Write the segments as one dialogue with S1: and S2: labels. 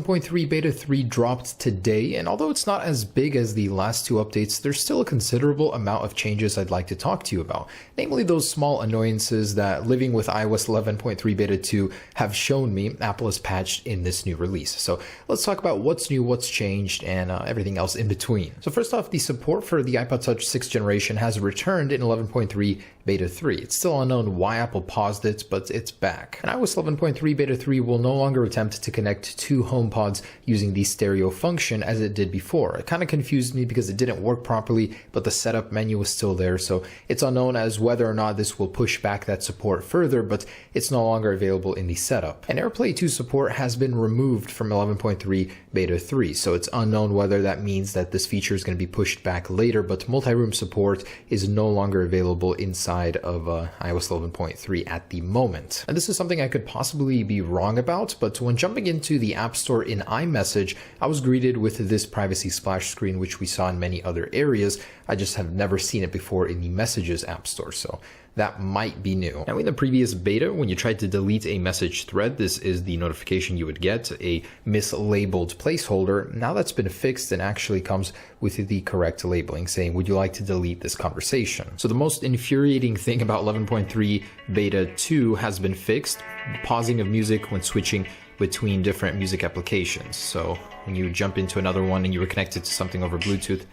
S1: 11.3 Beta 3 dropped today, and although it's not as big as the last two updates, there's still a considerable amount of changes I'd like to talk to you about, namely those small annoyances that living with iOS 11.3 Beta 2 have shown me Apple has patched in this new release. So let's talk about what's new, what's changed, and everything else in between. So first off, the support for the iPod Touch 6th generation has returned in 11.3 Beta 3. It's still unknown why Apple paused it, but it's back. And iOS 11.3 Beta 3 will no longer attempt to connect two HomePods using the stereo function as it did before. It kind of confused me because it didn't work properly, but the setup menu was still there, so it's unknown as whether or not this will push back that support further, but it's no longer available in the setup. And AirPlay 2 support has been removed from 11.3 Beta 3, so it's unknown whether that means that this feature is going to be pushed back later, but multi-room support is no longer available inside of iOS 11.3 at the moment. And this is something I could possibly be wrong about, but when jumping into the App Store in iMessage, I was greeted with this privacy splash screen, which we saw in many other areas. I just have never seen it before in the Messages App Store, so that might be new. Now in the previous beta, when you tried to delete a message thread, this is the notification you would get, a mislabeled placeholder. Now that's been fixed and actually comes with the correct labeling saying, would you like to delete this conversation? So the most infuriating thing about 11.3 Beta 2 has been fixed, pausing of music when switching between different music applications. So when you jump into another one and you were connected to something over Bluetooth,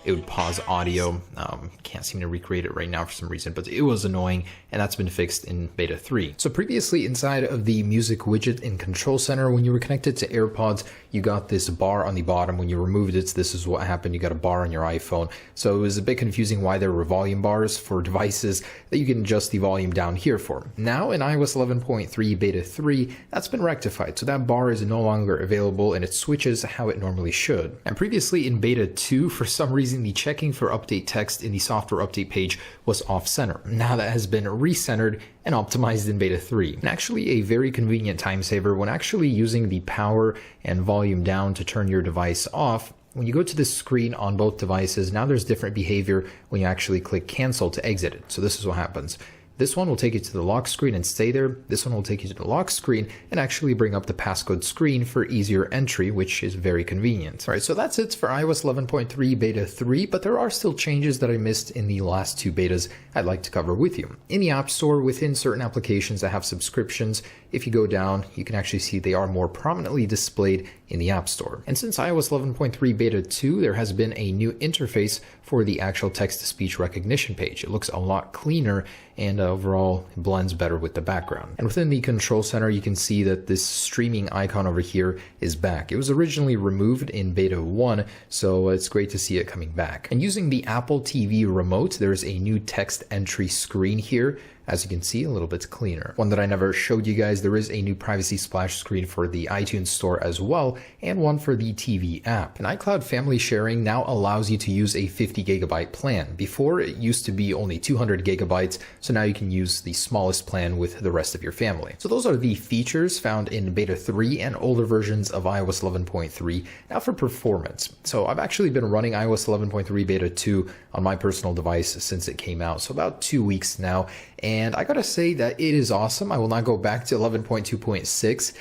S1: it would pause audio. Can't seem to recreate it right now for some reason, but it was annoying, and that's been fixed in Beta 3. So previously inside of the music widget in Control Center, when you were connected to AirPods, you got this bar on the bottom. When you removed it, this is what happened. You got a bar on your iPhone. So it was a bit confusing why there were volume bars for devices that you can adjust the volume down here for. Now in iOS 11.3 Beta 3, that's been rectified. So that bar is no longer available and it switches how it normally should. And previously in Beta 2, for some reason, the checking for update text in the software update page was off center. Now that has been recentered and optimized in Beta 3. And actually a very convenient time saver when actually using the power and volume down to turn your device off. When you go to this screen on both devices, now there's different behavior when you actually click cancel to exit it. So this is what happens. This one will take you to the lock screen and stay there. This one will take you to the lock screen and actually bring up the passcode screen for easier entry, which is very convenient. All right, so that's it for iOS 11.3 Beta 3, but there are still changes that I missed in the last two betas I'd like to cover with you. In the App Store, within certain applications that have subscriptions, if you go down, you can actually see they are more prominently displayed in the App Store. And since iOS 11.3 Beta 2, there has been a new interface for the actual text-to-speech recognition page. It looks a lot cleaner and overall it blends better with the background. And within the Control Center, you can see that this streaming icon over here is back. It was originally removed in Beta 1, so it's great to see it coming back. And using the Apple TV remote, there's a new text entry screen here. As you can see, a little bit cleaner. One that I never showed you guys, there is a new privacy splash screen for the iTunes Store as well, and one for the TV app. And iCloud family sharing now allows you to use a 50 gigabyte plan. Before, it used to be only 200 gigabytes, so now you can use the smallest plan with the rest of your family. So those are the features found in Beta 3 and older versions of iOS 11.3. Now for performance. So I've actually been running iOS 11.3 Beta 2 on my personal device since it came out, so about 2 weeks now. And I gotta say that it is awesome. I will not go back to 11.2.6,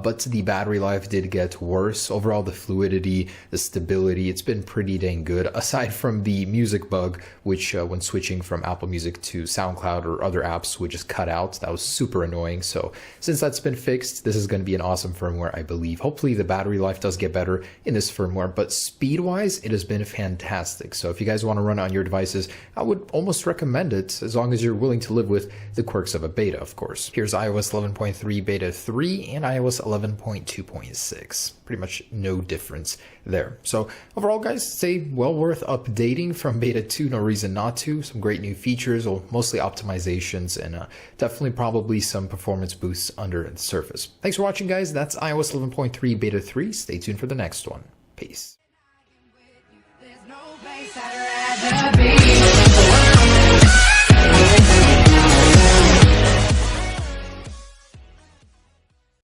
S1: but the battery life did get worse. Overall, the fluidity, the stability, it's been pretty dang good, aside from the music bug, which when switching from Apple Music to SoundCloud or other apps would just cut out. That was super annoying. So since that's been fixed, this is going to be an awesome firmware, I believe. Hopefully the battery life does get better in this firmware, but speed-wise, it has been fantastic. So if you guys want to run it on your devices, I would almost recommend it, as long as you're willing to live with the quirks of a beta, of course. Here's iOS 11.3 Beta 3 and iOS 11.2.6. Pretty much no difference there. So overall, guys, say well worth updating from Beta 2, no reason not to. Some great new features, well, mostly optimizations, and definitely probably some performance boosts under the surface. Thanks for watching, guys. That's iOS 11.3 Beta 3. Stay tuned for the next one. Peace.